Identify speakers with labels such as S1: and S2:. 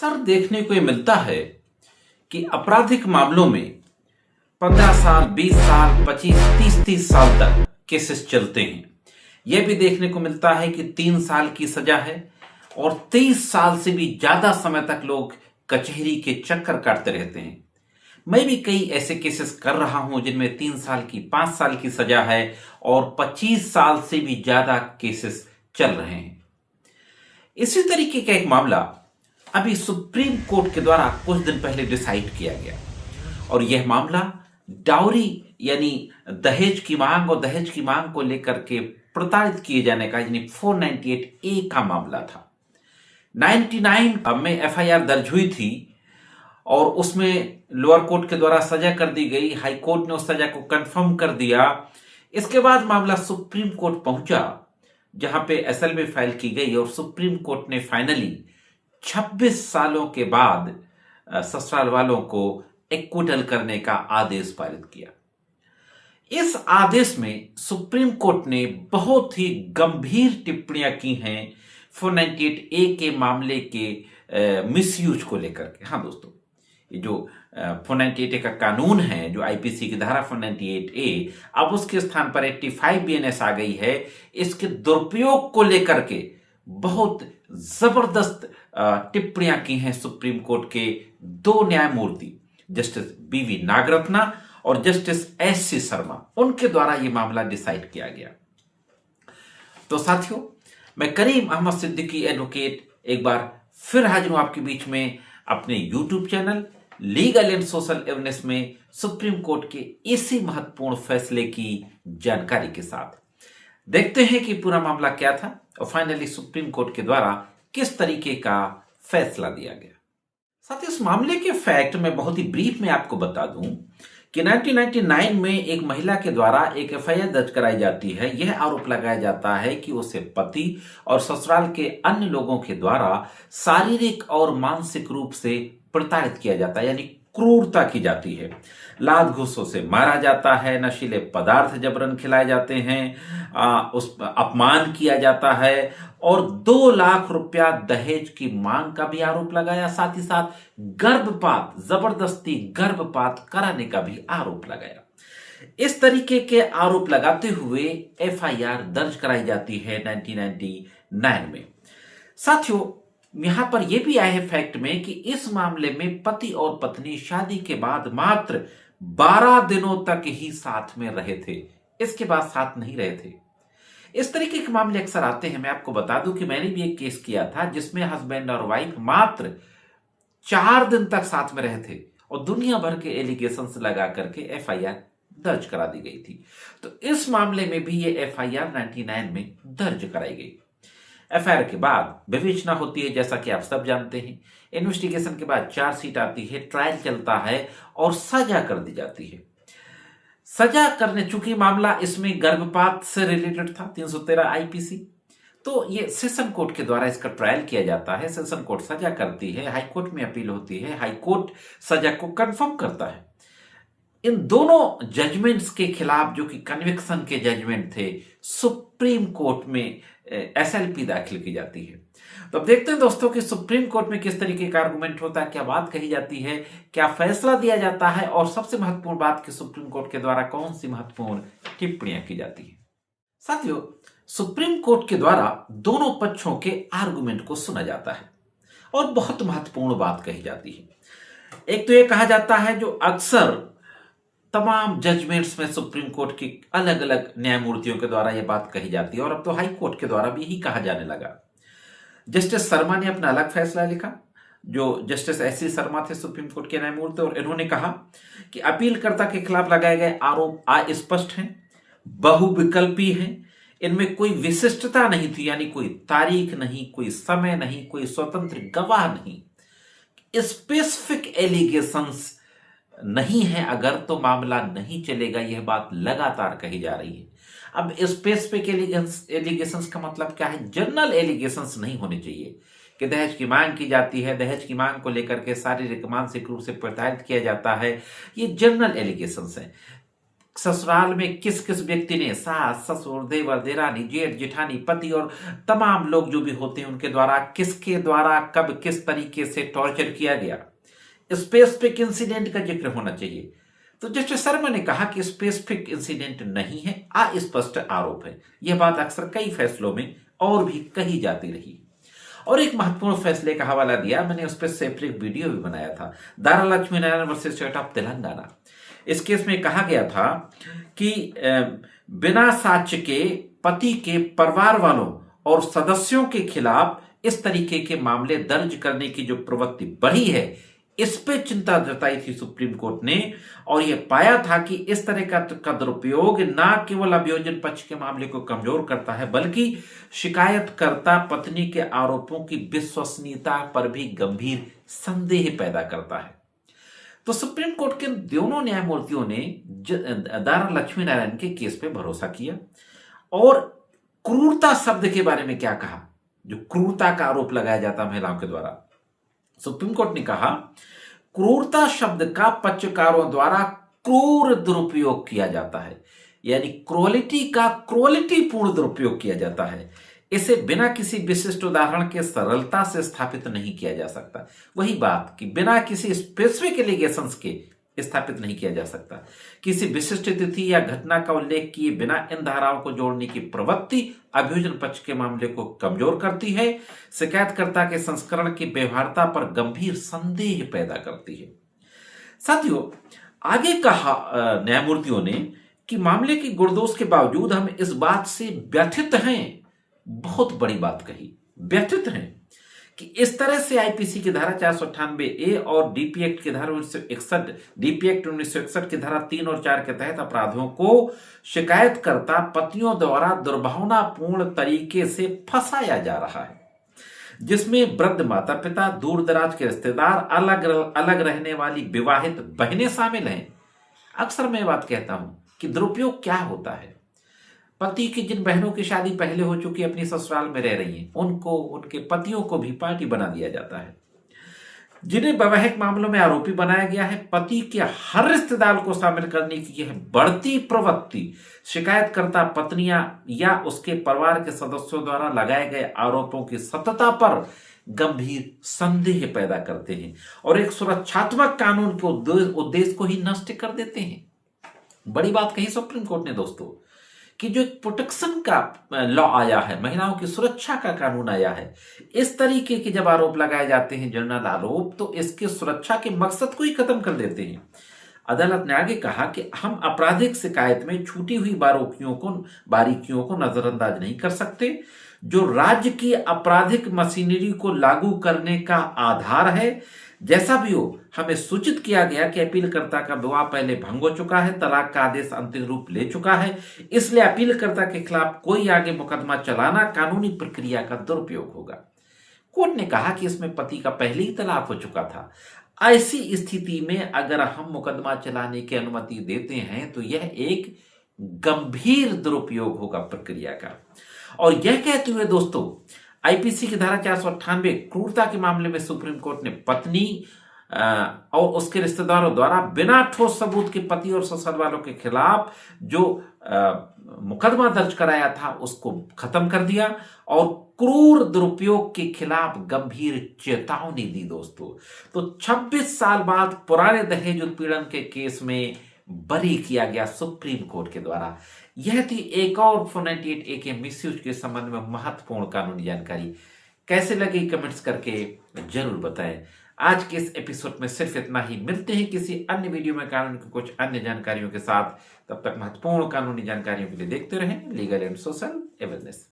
S1: अक्सर देखने को ये मिलता है कि आपराधिक मामलों में 15 साल, 20 साल, 25, 30 साल तक केसेस चलते हैं। यह भी देखने को मिलता है कि 3 साल की सजा है और 23 साल से भी ज्यादा समय तक लोग कचहरी के चक्कर काटते रहते हैं। मैं भी कई ऐसे केसेस कर रहा हूं जिनमें 3 साल की, 5 साल की सजा है और 25 साल से भी ज्यादा केसेस चल रहे हैं। इसी तरीके का एक मामला अभी सुप्रीम कोर्ट के द्वारा कुछ दिन पहले डिसाइड किया गया और यह मामला डाउरी यानी दहेज की मांग और दहेज की मांग को लेकर के प्रताड़ित किए जाने का यानी 498A का मामला था। 99 में एफआईआर दर्ज हुई थी और उसमें लोअर कोर्ट के द्वारा सजा कर दी गई। हाई कोर्ट ने उस सजा को कंफर्म कर दिया। इसके बाद मामला सुप्रीम कोर्ट पहुंचा जहां पे एसएलपी फाइल की गई और सुप्रीम कोर्ट ने फाइनली 26 सालों के बाद ससुराल वालों को एक्विटल करने का आदेश पारित किया। इस आदेश में सुप्रीम कोर्ट ने बहुत ही गंभीर टिप्पणियां की हैं 498A के मामले के मिसयूज को लेकर के। हाँ दोस्तों, ये जो 498A का कानून है, जो आईपीसी की धारा 498A, अब उसके स्थान पर 85 बीएनएस आ गई है। इसके दुरुपयोग को लेकर के बहुत जबरदस्त टिप्पणियां की हैं सुप्रीम कोर्ट के 2 न्यायमूर्ति, जस्टिस बीवी नागरत्ना और जस्टिस एससी शर्मा, उनके द्वारा यह मामला डिसाइड किया गया। तो साथियों, मैं करीम अहमद सिद्दीकी एडवोकेट एक बार फिर हाजिर हूं आपके बीच में अपने YouTube channel legal and social awareness में सुप्रीम कोर्ट के इसी महत्वपूर्ण फैसले की जानकारी के साथ। देखते हैं कि पूरा मामला क्या था और फाइनली सुप्रीम कोर्ट के द्वारा किस तरीके का फैसला दिया गया। साथ ही इस मामले के फैक्ट में बहुत ही ब्रीफ में आपको बता दूं कि 1999 में एक महिला के द्वारा एक एफआईआर दर्ज कराई जाती है। यह आरोप लगाया जाता है कि उसे पति और ससुराल के अन्य लोगों के द्वारा शारीरिक और मानसिक रूप से प्रताड़ित किया जाता है, यानी क्रूरता की जाती है। लात घूसों से मारा जाता है, नशीले पदार्थ जबरन खिलाए जाते हैं, उस अपमान किया जाता है और 2 लाख रुपया दहेज की मांग का भी आरोप लगाया। साथ ही साथ गर्भपात, जबरदस्ती गर्भपात कराने का भी आरोप लगाया। इस तरीके के आरोप लगाते हुए एफआईआर दर्ज कराई जाती है 1999 में। साथियों, यहां पर यह भी आया है फैक्ट में कि इस मामले में पति और पत्नी शादी के बाद मात्र 12 दिनों तक ही साथ में रहे थे, इसके बाद साथ नहीं रहे थे। इस तरीके के मामले अक्सर आते हैं। मैं आपको बता दूं कि मैंने भी एक केस किया था जिसमें हस्बैंड और वाइफ मात्र 4 दिन तक साथ में रहे थे और दुनिया भर के एलिगेशंस लगा करके एफआईआर दर्ज करा दी गई थी। तो इस मामले में भी ये एफआईआर 99 में दर्ज कराई गई। एफआईआर के बाद विवेचना होती है, जैसा कि आप सब जानते हैं। इन्वेस्टिगेशन के बाद चार्जशीट आती है, ट्रायल चलता है और सजा कर दी जाती है। सजा करने, चूंकि मामला इसमें गर्भपात से रिलेटेड था 313 आईपीसी, तो ये सेशन कोर्ट के द्वारा इसका ट्रायल किया जाता है। सेशन कोर्ट सजा करती है, हाई कोर्ट में अपील होती है, हाई कोर्ट सजा को कंफर्म करता है। इन दोनों जजमेंट्स के खिलाफ, जो कि कन्विक्शन के जजमेंट थे, सुप्रीम कोर्ट में एसएलपी दाखिल की जाती है। तो अब देखते हैं दोस्तों कि सुप्रीम कोर्ट में किस तरीके का आर्गुमेंट होता है, क्या बात कही जाती है, क्या फैसला दिया जाता है और सबसे महत्वपूर्ण बात कि सुप्रीम कोर्ट के द्वारा कौन सी महत्वपूर्ण टिप्पणियां की जाती है। साथियों, सुप्रीम कोर्ट के द्वारा दोनों पक्षों के आर्गुमेंट को सुना जाता है और बहुत महत्वपूर्ण बात कही जाती है। एक तो यह कहा जाता है, जो अक्सर तमाम जजमेंट्स में सुप्रीम कोर्ट की अलग अलग न्यायमूर्तियों के द्वारा यह बात कही जाती है और अब तो हाई कोर्ट के द्वारा भी यही कहा जाने लगा। जस्टिस शर्मा ने अपना अलग फैसला लिखा, जो जस्टिस एससी शर्मा थे सुप्रीम कोर्ट के न्यायमूर्ति, और इन्होंने कहा कि अपीलकर्ता के खिलाफ लगाए गए आरोप अस्पष्ट हैं, बहुविकल्पी हैं, इनमें कोई विशिष्टता नहीं थी, यानी कोई तारीख नहीं, कोई समय नहीं, कोई स्वतंत्र गवाह नहीं, स्पेसिफिक एलिगेशंस नहीं है अगर, तो मामला नहीं चलेगा। यह बात लगातार कही जा रही है। अब स्पेसिफिक एलिगेशंस का मतलब क्या है? जनरल एलिगेशंस नहीं होने चाहिए कि दहेज की मांग की जाती है, दहेज की मांग को लेकर के शारीरिक मानसिक रूप से प्रताड़ित किया जाता है, ये जनरल एलिगेशंस हैं। ससुराल में किस किस व्यक्ति ने, सास ससुर देवर देरानी जेठ जेठानी पति और तमाम लोग जो भी होते हैं उनके द्वारा किसके द्वारा कब किस तरीके से टॉर्चर किया गया, स्पेसिफिक इंसिडेंट का जिक्र होना चाहिए। तो जस्टिस शर्मा ने कहा कि स्पेसिफिक इंसिडेंट नहीं है, अस्पष्ट आरोप है। यह बात अक्सर कई फैसलों में और भी कही जाती रही। और एक महत्वपूर्ण फैसले का हवाला दिया, मैंने उस पर सेपरेट वीडियो भी बनाया था, Dara Lakshmi Narayan versus state of Telangana. इस केस में कहा गया था कि बिना साक्ष्य के पति के परिवार वालों और सदस्यों के खिलाफ इस तरीके के मामले दर्ज करने की जो प्रवृत्ति बढ़ी है, इस पे चिंता जताई थी सुप्रीम कोर्ट ने। और यह पाया था कि इस तरह का दुरुपयोग न केवल अभियोजन पक्ष के मामले को कमजोर करता है, बल्कि शिकायतकर्ता पत्नी के आरोपों की विश्वसनीयता पर भी गंभीर संदेह पैदा करता है। तो सुप्रीम कोर्ट के दोनों न्यायमूर्तियों ने दारा लक्ष्मी नारायण के केस पे भरोसा किया और क्रूरता शब्द के बारे में क्या कहा, जो क्रूरता का आरोप लगाया जाता महिलाओं के द्वारा। सुप्रीम कोर्ट ने कहा क्रूरता शब्द का पक्षकारों द्वारा क्रूर दुरुपयोग किया जाता है, यानी क्रूरता का क्रूरतापूर्ण दुरुपयोग किया जाता है। इसे बिना किसी विशिष्ट उदाहरण के सरलता से स्थापित नहीं किया जा सकता। वही बात कि बिना किसी स्पेसिफिक एलिगेशंस के स्थापित नहीं किया जा सकता। किसी विशिष्ट तिथि या घटना का उल्लेख किए बिना इन धाराओं को जोड़ने की प्रवृत्ति अभियोजन पक्ष के मामले को कमजोर करती है, शिकायतकर्ता के संस्करण की व्यवहार्यता पर गंभीर संदेह पैदा करती है। साथियों, आगे कहा न्यायमूर्तियों ने कि मामले की गुणदोष के बावजूद हम इस बात से व्यथित हैं, बहुत बड़ी बात कही, व्यथित हैं कि इस तरह से आईपीसी की धारा 498A और डीपी एक्ट की धारा 1961, डीपी एक्ट 1961 की धारा 3 और 4 के तहत अपराधों को शिकायतकर्ता पतियों द्वारा दुर्भावनापूर्ण तरीके से फंसाया जा रहा है, जिसमें वृद्ध माता पिता, दूर दराज के रिश्तेदार, अलग अलग रहने वाली विवाहित बहनें शामिल हैं। अक्सर मैं बात कहता हूं कि दुरुपयोग क्या होता है। पति की जिन बहनों की शादी पहले हो चुकी अपनी ससुराल में रह रही हैं, उनको, उनके पतियों को भी पार्टी बना दिया जाता है। जिन्हें वैवाहिक मामलों में आरोपी बनाया गया है, पति के हर रिश्तेदार को शामिल करने की यह बढ़ती प्रवृत्ति शिकायतकर्ता पत्नियां या उसके परिवार के सदस्यों द्वारा लगाए गए आरोपों की सत्यता पर गंभीर संदेह पैदा करते हैं और एक सुरक्षात्मक कानून के उद्देश्य को ही नष्ट कर देते हैं। बड़ी बात कही सुप्रीम कोर्ट ने दोस्तों कि जो एक प्रोटेक्शन का लॉ आया है, महिलाओं की सुरक्षा का कानून आया है, इस तरीके के जब आरोप लगाए जाते हैं, जनरल आरोप, तो इसके सुरक्षा के मकसद को ही खत्म कर देते हैं। अदालत ने आगे कहा कि हम आपराधिक शिकायत में छूटी हुई बारीकियों को नजरअंदाज नहीं कर सकते, जो राज्य की आपराधिक मशीनरी को लागू करने का आधार है। जैसा भी हो, हमें सूचित किया गया कि अपीलकर्ता का विवाह पहले भंग हो चुका है, तलाक का आदेश अंतिम रूप ले चुका है, इसलिए अपीलकर्ता के खिलाफ कोई आगे मुकदमा चलाना कानूनी प्रक्रिया का दुरुपयोग होगा। कोर्ट ने कहा कि इसमें पति का पहले ही तलाक हो चुका था। ऐसी स्थिति में अगर हम मुकदमा चलाने की अनुमति देते हैं तो यह एक गंभीर दुरुपयोग होगा प्रक्रिया का। और यह कहते हुए दोस्तों, आईपीसी की धारा 498 क्रूरता के मामले में सुप्रीम कोर्ट ने पत्नी और उसके रिश्तेदारों द्वारा बिना ठोस सबूत के पति और ससुराल वालों के खिलाफ जो मुकदमा दर्ज कराया था उसको खत्म कर दिया और क्रूर दुरुपयोग के खिलाफ गंभीर चेतावनी दी दोस्तों। तो 26 साल बाद पुराने दहेज उत्पीड़न के केस में बरी किया गया सुप्रीम कोर्ट के द्वारा। यह थी एक और 498A के मिसयूज के संबंध में महत्वपूर्ण कानूनी जानकारी। कैसे लगी कमेंट्स करके जरूर बताएं। आज के इस एपिसोड में सिर्फ इतना ही। मिलते हैं किसी अन्य वीडियो में कानून की कुछ अन्य जानकारियों के साथ। तब तक महत्वपूर्ण कानूनी जानकारियों के लिए देखते रहें लीगल एंड सोशल अवेयरनेस।